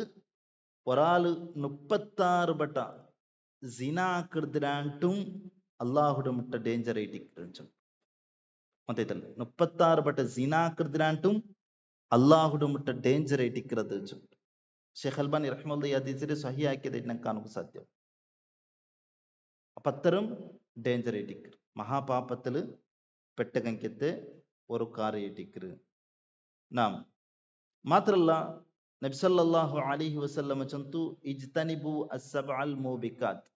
ഒരാള് 36 ಬಟ ಜಿನಾ ಕಡ್ದಿರಾಂಟುಂ ಅಲ್ಲಾಹುಡ ಮುಟ್ಟ ಡೇಂಜರ್ ಐಟಿಕ್ಕಿರಂಚು ಮತ್ತೈತಲ್ಲ 36 ಬಟ ಜಿನಾ ಕಡ್ದಿರಾಂಟುಂ ಅಲ್ಲಾಹುಡ ಮುಟ್ಟ ಡೇಂಜರ್ ಐಟಿಕ್ಕಿರದು ഷെയ്ഖ് അൽബാനി റഹ്മത്തുള്ളാഹി ഈ ഹദീസിനെ സഹിഹ് ആക്കിയതായിട്ട് നമുക്ക് കാണുക സാധ്യം. അപ്പൊ അത്തരം ഡേഞ്ചർ ಐಟಿಕ್ಕಿರು മഹാപാപത്തിൽ പെട്ട കങ്കത്തെ ഒരു കാർ ಐಟಿಕ್ಕಿರು. നാം മാത്രല്ല നബി സല്ലല്ലാഹു അലൈഹി വസല്ലം ചന്തു ഇജ്തനിബു അസ്സബ്അൽ മൂബിക്കാത്ത്.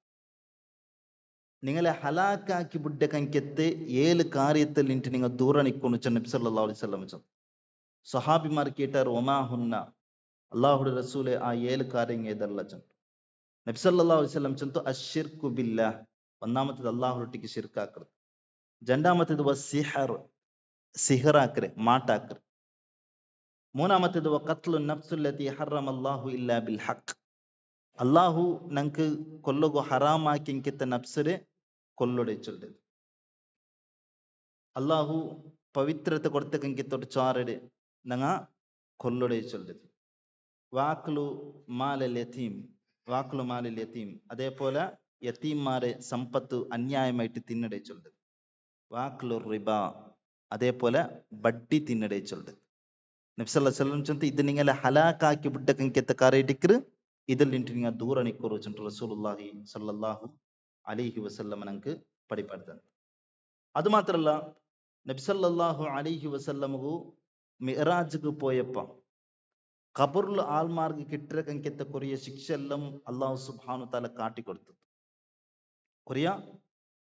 നിങ്ങളെ ഹലാക്കാക്കി ബുഡ്ഡ കങ്കത്തെ 7 കാര്യത്തിൽ നിന്നിട്ട് നിങ്ങൾ ദൂര നിൽക്കുന്നു നബി സല്ലല്ലാഹു അലൈഹി വസല്ലം ചന്തു. സഹാബിമാർ കേട്ടാർ ഒമാ ഹുന്ന, അല്ലാഹുവിന്റെ റസൂലെ ആ 7 കാര്യങ്ങൾ ഏതല്ല ചന്തു. നബി സല്ലല്ലാഹു അലൈഹി വസല്ലം ചന്തു അശ്ശിർകു ബില്ലാഹ്, ഒന്നാമത്തേത് അല്ലാഹുവിനൊട്ടിക്ക് ശിർക്കാക്കരുത്. രണ്ടാമത്തേത് വസ്സിഹർ, സിഹറാക്കരെ മാട്ടാക്കര്. മൂന്നാമത്തേത് വഖത്ലു നഫ്സുല്ലതി ഹറമല്ലാഹു ഇല്ലാ ബിൽ ഹഖ്, അല്ലാഹു ഞങ്ങൾക്ക് കൊല്ലുക ഹറാമാക്കിത്ത നഫ്സിനെ കൊല്ലുടെ ചൊല്ലത്. അല്ലാഹു പവിത്രത്തെ കൊടുത്ത കങ്കിത്തോട്ട് ചാറടെ ഞങ്ങ കൊല്ലുടെ ചൊല്ലത്. വാക്ലു മാലൽ യതീം, വാക്ലു മാലൽ യതീം, അതേപോലെ യതീംമാരെ സമ്പത്ത് അന്യായമായിട്ട് തിന്നടെ ചൊല്ലത്. വാക്ലു റിബ, അതേപോലെ ബഡ്ഡി തിന്നടെ ചൊല്ലത്. നബി സല്ലല്ലാഹു അലൈഹി വസല്ലം ചൊല്ലു ഇത് നിങ്ങളെ ഹലാക്കാക്കി ബുഡ്ഡ കങ്കത്തെ കാരേടിക്കറ്, ഇതിൽ നിന്നിട്ട് നിങ്ങൾ ദൂര നിൽക്കുറു ചൊല്ലു റസൂലുള്ളാഹി സല്ലല്ലാഹു അലൈഹി വസല്ലം ഞങ്ങൾക്ക് പഠിപ്പെടുത്തുന്നത്. അത് മാത്രല്ല നബി സല്ലല്ലാഹു അലൈഹി വസല്ലമു മിഅ്റാജ്ക്ക് പോയപ്പോ ഖബറിൽ ആൾമാർക്ക് കിട്ടിയ കങ്കത്തെ കൊറിയ ശിക്ഷ എല്ലാം അല്ലാഹു സുബ്ഹാനഹു തആല കാട്ടിക്കൊടുത്തു. കൊറിയ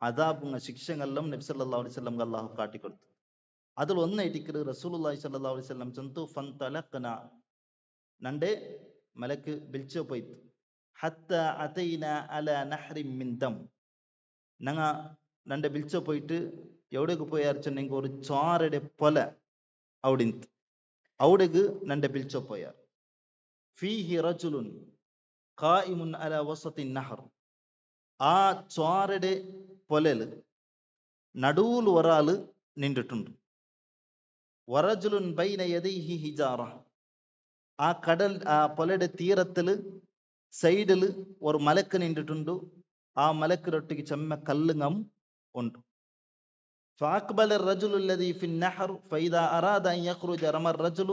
അദാബുങ്ങ ശിക്ഷകളെല്ലാം നബി സല്ലല്ലാഹു അലൈഹി വസല്ലം അല്ലാഹു കാട്ടിക്കൊടുത്തു. അതിൽ ഒന്നൈറ്റിക്കറ് റസൂലുള്ളാഹി സ്വല്ലല്ലാഹു അലൈഹി വസല്ലം ചന്തു ഫന്തലഖ്ന, നണ്ടേ മലക്ക് ബിൽച്ചോ പോയിത്ത്. ഹത്ത അതൈന അല നഹ്റിൻ മിൻ ദം, ഞങ്ങ നണ്ടെ ബിൽച്ചോ പോയിട്ട് എവിടേക്ക് പോയാർച്ചെന്നെങ്കിൽ ഒരു ചോരയുടെ പൊല അവിടിന്ത് അവിടേക്ക് നണ്ടെ ബിൽച്ചോ പോയാർ. ഫീഹി റജുലുൻ ഖായിമുൻ അല വസത്തിൻ നഹർ, ആ ചോരയുടെ പൊലല് നടുവിൽ ഒരാള് നിന്നിട്ടുണ്ട്. വറജുലുൻ ബൈന യദൈഹി ഹിജാറ, ആ കടൽ ആ പൊലയുടെ തീരത്തില് സൈഡില് ഒരു മലക്ക് നിന്നിട്ടുണ്ട്. ആ മലക്കിനൊട്ടിക്ക് ചെമ്മ കല്ലുങ്ങം ഉണ്ട്. فأقبل الرجل الذي في النحر فإذا أراد أن يخرج رمى الرجل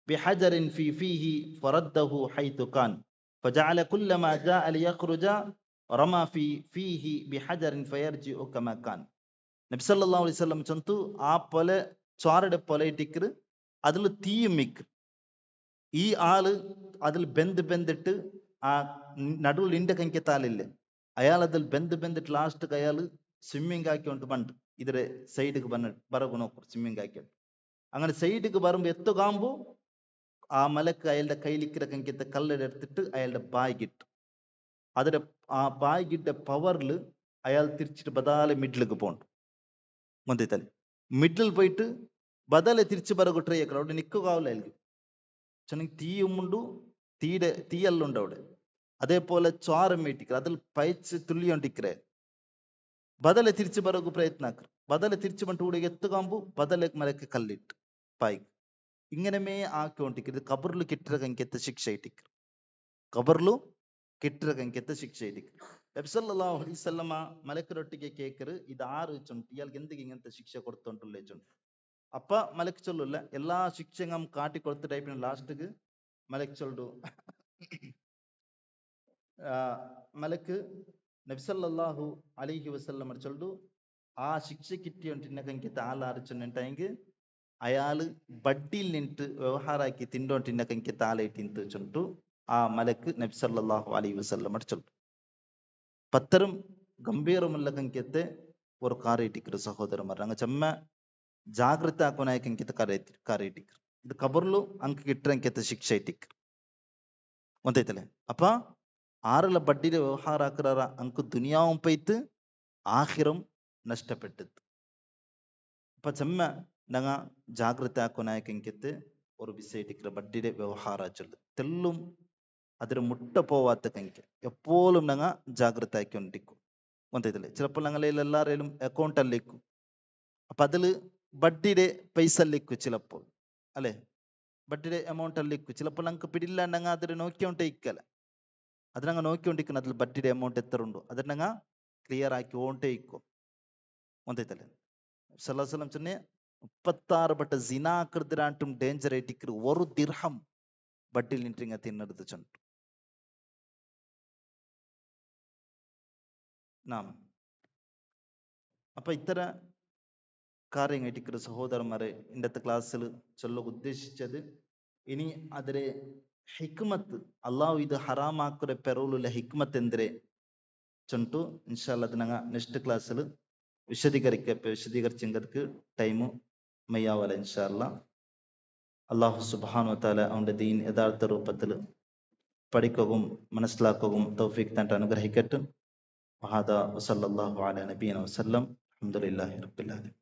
بحجر في فيه فرده حيث كان فجعل كلما جاء ليخرج رمى في فيه بحجر فيرجع كما كان. നബി സല്ലല്ലാഹു അലൈഹി വസല്ലം ചന്തു ആ പൊല ചോരയുടെ പൊലയിട്ടിക്കറ് അതിൽ തീയും മിക്ക്. ഈ ആള് അതിൽ ബെന്തിട്ട് ആ നടുവിൽ ഇന്റെ കങ്കത്താലില്ലേ അയാൾ അതിൽ ബെന്തിട്ട് ലാസ്റ്റ് അയാൾ സ്വിമ്മിങ് ആക്കിക്കൊണ്ട് പണ്ട് ഇതിരെ സൈഡിക്ക് ബറകു നോക്കും. സ്വിമ്മിങ് ആക്കിയിട്ട് അങ്ങനെ സൈഡിക്ക് വരുമ്പോ എത്തുകാകുമ്പോ ആ മലക്ക് അയാളുടെ കയ്യിലിക്കിற കങ്കത്തെ കല്ലെടുത്തിട്ട് അയാളുടെ ബായിക്കിട്ട് അതിന്റെ ആ ബായിക്കിന്റെ പവറിൽ അയാൾ തിരിച്ചിട്ട് ബദാലെ മിഡിലേക്ക് പോണ്ട്. മുന്തേത്തല് മിഡിൽ പോയിട്ട് ബദലെ തിരിച്ചു ബറകു ട്രൈ ആക്കണം. അവിടെ നിൽക്കുകയാവില്ല. അയാൾക്ക് ചെന്നെങ്കിൽ തീയുമുണ്ടു, തീയെല്ലാം ഉണ്ട് അവിടെ. അതേപോലെ ചോരം മേട്ടിക്കർ അതിൽ പയച്ച് തുള്ളിയോണ്ടിക്കറേ ബദലെ തിരിച്ചു ബറകു പ്രയത്നാക്കർ. ബദലെ തിരിച്ചു പണ്ട് കൂടെ എത്തുകാകുമ്പോ ബദലെ മലക്ക് കല്ലിട്ട് പായ്ക്ക് ഇങ്ങനമേ ആക്കിക്കൊണ്ടിരിക്കരുത്. കബറിൽ കിട്ടിയ കങ്കത്തെ ശിക്ഷ ഇട്ടിക്കർ, കബറിലും കിട്ടിയ കങ്കത്തെ ശിക്ഷ ഇട്ടിക്കർ. ನಬಿಸಲ್ಲಾಹು ಅಲೈಹಿ ವಸಲ್ಲಮ ಮಲಕರೊಟ್ಟಿಗೆ ಕೇಕರು ಇದು ಆರು ಚುಂಟು ಇಯಾൾക്ക് ಎಂದಿಗೆ ಇಂಗಂತ ಶಿಕ್ಷೆ ಕೊಡ್ತೊಂಟುಲ್ಲೇ ಚುಂಟು ಅಪ್ಪ ಮಲಕ್ ಚೊಲ್ಲುಲ್ಲ ಎಲ್ಲಾ ಶಿಕ್ಷೆಗಂ ಕಾಟಿ ಕೊಡ್ತ ಟೈಪಿನ ಲಾಸ್ಟ್ಗೆ ಮಲಕ್ ಚೊಲ್ಡು മലക്ക് നബിസല്ലാഹു അലൈഹി വസല്ലം ചൊല്ലു ആ ശിക്ഷ കിട്ടിയോണ്ടിന്നൊക്കെ എനിക്ക് താലാറിച്ചെങ്കിൽ അയാള് ബഡ്ഡിയിൽ നിന്നിട്ട് വ്യവഹാരാക്കി തിണ്ടോണ്ടിന്നൊക്കെ എനിക്ക് താലയിട്ടിന്ന് ചൊല്ലു ആ മലക്ക് നബിസല്ലാഹു അലൈഹി വസല്ലം ചൊല്ലു പത്തരം ഗംഭീരമുള്ള കങ്കത്തെ ഒരു കാറേറ്റിക്കರು ಸಹೋದರಮರ ಅಂಗ ಚೆಮ್ಮ ಜಾಗೃತಿ ಹಾಕೋನಾಯಕ ಅಂಕಿತ ಕಾರೇಟಿಕ್ರು ಇದು ಕಬರ್ಲು ಅಂಕ ಕಿಟ್ರ ಅಂಕಿತ ಶಿಕ್ಷೆ ಇಟ್ಟಿಕ್ರು ಗೊತ್ತೈತಲೆ ಅಪ್ಪ ആറുള്ള ബഡ്ഡിയുടെ വ്യവഹാരം ആക്കുറാറ അങ്ക് ദുനിയാവും പൈത്ത് ആഹിറും നഷ്ടപ്പെട്ടത് അപ്പൊ ചെമ്മ ഞങ്ങ ജാഗ്രത ആക്കുനായക്കെങ്കിത്ത് ഒരു വിസൈറ്റിക്കറ ബഡ്ഡിയുടെ വ്യവഹാര ചൊല്ലു തെല്ലും അതിന് മുട്ട പോവാത്ത കങ്കെ എപ്പോഴും ഞങ്ങ ജാഗ്രത ആക്കിക്കൊണ്ടിരിക്കും ಗೊತ್ತೈತല്ലേ ചിലപ്പോൾ ഞങ്ങളിൽ എല്ലാവരും അക്കൗണ്ട് അല്ലേക്കും അപ്പൊ അതില് ബഡ്ഡിയുടെ പൈസ അല്ലേക്കും ചിലപ്പോൾ അല്ലെ ബഡ്ഡിയുടെ എമൗണ്ട് അല്ലേക്കും ചിലപ്പോൾ ഞങ്ങൾക്ക് പിടില്ല ഞങ്ങ അതിന് നോക്കിക്കൊണ്ടേക്കല ಅದನ್ನ ನೋಡ್ಕೊಂಡಿಕ್ಕನ ಅದ್ರಲ್ಲಿ ಬಡ್ಡಿ ಅಮೌಂಟ್ ಎತ್ತರುಂಡು ಅದನ್ನ ಕ್ಲಿಯರ್ ಆಗಿ ಓಂಟೇ ಇಕ್ಕೋ ಒಂದೈತಲ್ಲ ಸಲಹಸಲಂ ಚೊನ್ನೆ 36 ಬಟ್ಟ ಜಿನಾ ಕರ್ದಿರಾಂಟುಂ ಡೇಂಜರ್ ಐಟಿಕ್ರು ಒಂದು ದಿರ್ಹಂ ಬಡ್ಡಿಲ್ ನಿಂಟ್ರಿಂಗ ತಿನ್ನರ್ದು ಚಂಟು നാം അപ്പൊ ഇത്തര കാര്യങ്ങൾ ഇട്ടിക്കറ് സഹോദരന്മാരെ ഇന്നത്തെ ക്ലാസ്സിൽ ചൊല്ല ഉദ്ദേശിച്ചത് ഇനി അതിലെ ಹಿಕ್ಮತ್ ಅಲ್ಲಾಹು ಇದು ಹರಾಮ್ ಹಾಕುರೆ ಪೆರೋಲುಲ್ಲ ಹಿಕ್ಮತ್ ಎಂದ್ರೆ ಚುಂಟು ಇನ್ಶಾಲ್ಲ ಅದು ನಂಗೆ ನೆಕ್ಸ್ಟ್ ಕ್ಲಾಸಲ್ಲಿ വിശദീകരിച്ചെങ്കൾക്ക് ടൈമു മയ്യാവല ഇൻഷാല്ല അള്ളാഹു സുബ്ഹാനഹു വതആല അവന്റെ ദീൻ യഥാർത്ഥ രൂപത്തിൽ പഠിക്കുകയും മനസ്സിലാക്കുകയും തൗഫീഖ് തന്നിട്ട് അനുഗ്രഹിക്കട്ടെ വഹദാ വസല്ലല്ലാഹു അലാ നബിയിന വസല്ലം അൽഹംദുലില്ലാഹി റബ്ബിൽ ആലമീൻ